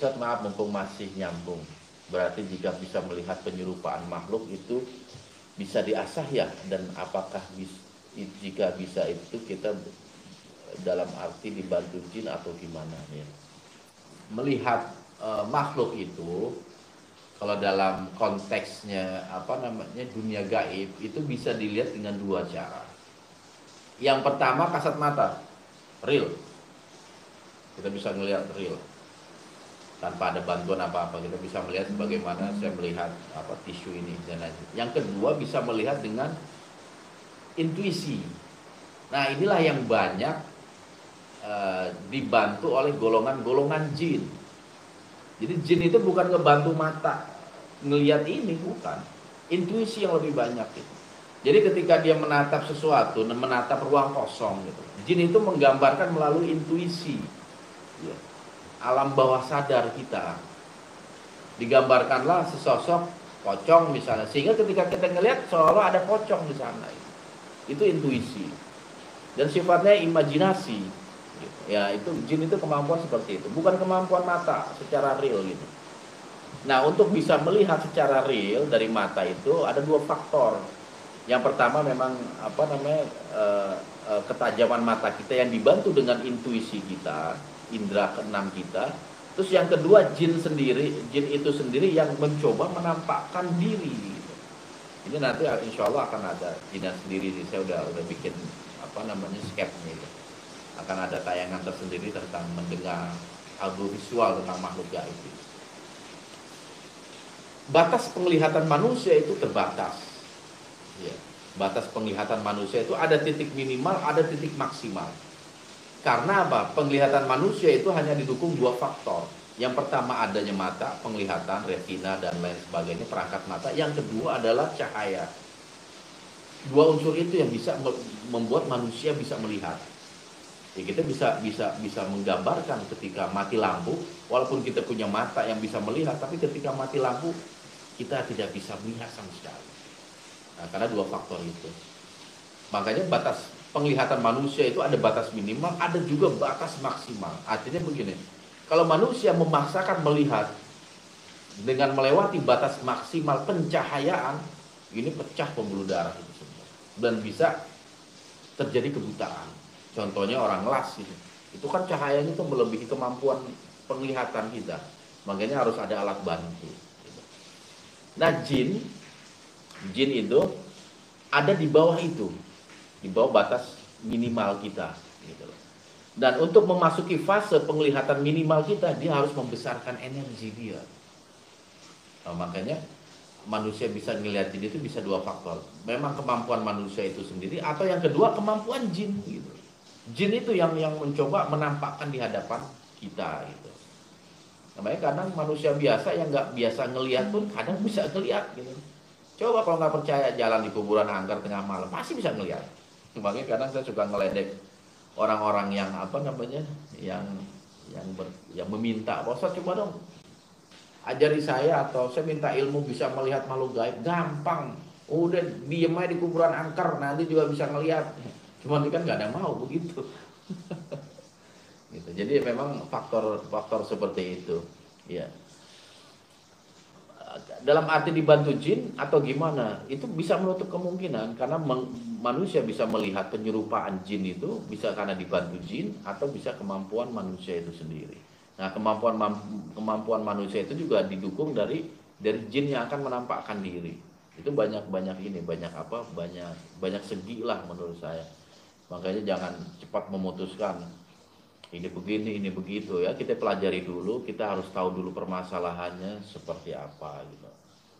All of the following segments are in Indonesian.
Ustaz, maaf mumpung masih nyambung. Berarti jika bisa melihat penyerupaan makhluk itu bisa diasah ya? Dan apakah jika bisa itu kita dalam arti dibantu jin atau gimana ya? Melihat makhluk itu kalau dalam konteksnya apa namanya dunia gaib itu bisa dilihat dengan dua cara. Yang pertama kasat mata, real. Kita bisa melihat real. Tanpa ada bantuan apa-apa, kita bisa melihat bagaimana saya melihat apa tisu ini dan lain. Yang kedua bisa melihat dengan intuisi. Nah, inilah yang banyak dibantu oleh golongan-golongan jin. Jadi jin itu bukan ngebantu mata ngelihat ini, bukan. Intuisi yang lebih banyak itu. Jadi ketika dia menatap sesuatu, menatap ruang kosong gitu, jin itu menggambarkan melalui intuisi. Ya. Alam bawah sadar kita digambarkanlah sesosok pocong misalnya, sehingga ketika kita ngelihat seolah ada pocong di sana. Itu intuisi dan sifatnya imajinasi. Ya, itu jin itu kemampuan seperti itu, bukan kemampuan mata secara real gitu. Nah, untuk bisa melihat secara real dari mata itu ada dua faktor. Yang pertama memang apa namanya ketajaman mata kita yang dibantu dengan intuisi kita, indera keenam kita. Terus yang kedua jin itu sendiri yang mencoba menampakkan diri. Ini nanti insya Allah akan ada jinnya sendiri sih. Saya udah bikin apa namanya sketnya itu. Akan ada tayangan tersendiri tentang mendengar audio visual tentang makhluk gaib. Batas penglihatan manusia itu terbatas. Ya. Batas penglihatan manusia itu ada titik minimal, ada titik maksimal. Karena apa? Penglihatan manusia itu hanya didukung dua faktor. Yang pertama adanya mata, penglihatan, retina dan lain sebagainya, perangkat mata. Yang kedua adalah cahaya. Dua unsur itu yang bisa membuat manusia bisa melihat. Ya, kita bisa menggambarkan ketika mati lampu, walaupun kita punya mata yang bisa melihat, tapi ketika mati lampu kita tidak bisa melihat sama sekali. Nah, karena dua faktor itu. Makanya batas penglihatan manusia itu ada batas minimal, ada juga batas maksimal. Artinya begini, kalau manusia memaksakan melihat dengan melewati batas maksimal pencahayaan, ini pecah pembuluh darah itu semua. Dan bisa terjadi kebutaan. Contohnya orang las itu kan cahayanya itu melebihi kemampuan penglihatan kita. Makanya harus ada alat bantu. Nah, jin itu ada di bawah itu, di bawah batas minimal kita gitu loh. Dan untuk memasuki fase penglihatan minimal kita, dia harus membesarkan energi dia. Nah, makanya manusia bisa ngeliatin itu bisa dua faktor. Memang kemampuan manusia itu sendiri, atau yang kedua kemampuan jin gitu. Jin itu yang mencoba menampakkan di hadapan kita gitu. Namanya kadang manusia biasa yang nggak biasa ngelihat pun kadang bisa ngelihat gitu. Coba kalau nggak percaya jalan di kuburan angker tengah malam, pasti bisa ngelihat. Makanya kadang saya suka ngeledek orang-orang yang apa namanya, yang meminta, "Ustaz coba dong ajari saya atau saya minta ilmu bisa melihat makhluk gaib." Gampang, udah diem aja di kuburan angker, nanti juga bisa ngelihat. Cuma ini kan nggak ada mau begitu. Gitu. Jadi memang faktor seperti itu. Ya. Dalam arti dibantu jin atau gimana, itu bisa menutup kemungkinan karena manusia bisa melihat penyerupaan jin itu bisa karena dibantu jin atau bisa kemampuan manusia itu sendiri. Nah, kemampuan manusia itu juga didukung dari jin yang akan menampakkan diri. Itu banyak segi lah menurut saya. Makanya jangan cepat memutuskan ini begini, ini begitu ya. Kita pelajari dulu, kita harus tahu dulu permasalahannya seperti apa gitu.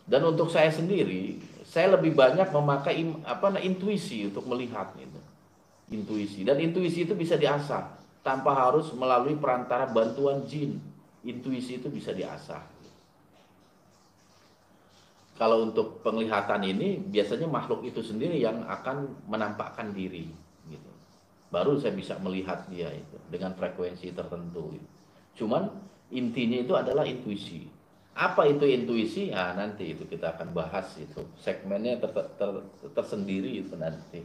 Dan untuk saya sendiri, saya lebih banyak memakai intuisi untuk melihat gitu. Intuisi, dan intuisi itu bisa diasah tanpa harus melalui perantara bantuan jin. Intuisi itu bisa diasah. Kalau untuk penglihatan ini biasanya makhluk itu sendiri yang akan menampakkan diri gitu. Baru saya bisa melihat dia itu dengan frekuensi tertentu. Cuman intinya itu adalah intuisi. Apa itu intuisi? Nah, nanti itu kita akan bahas itu. Segmennya tersendiri itu nanti.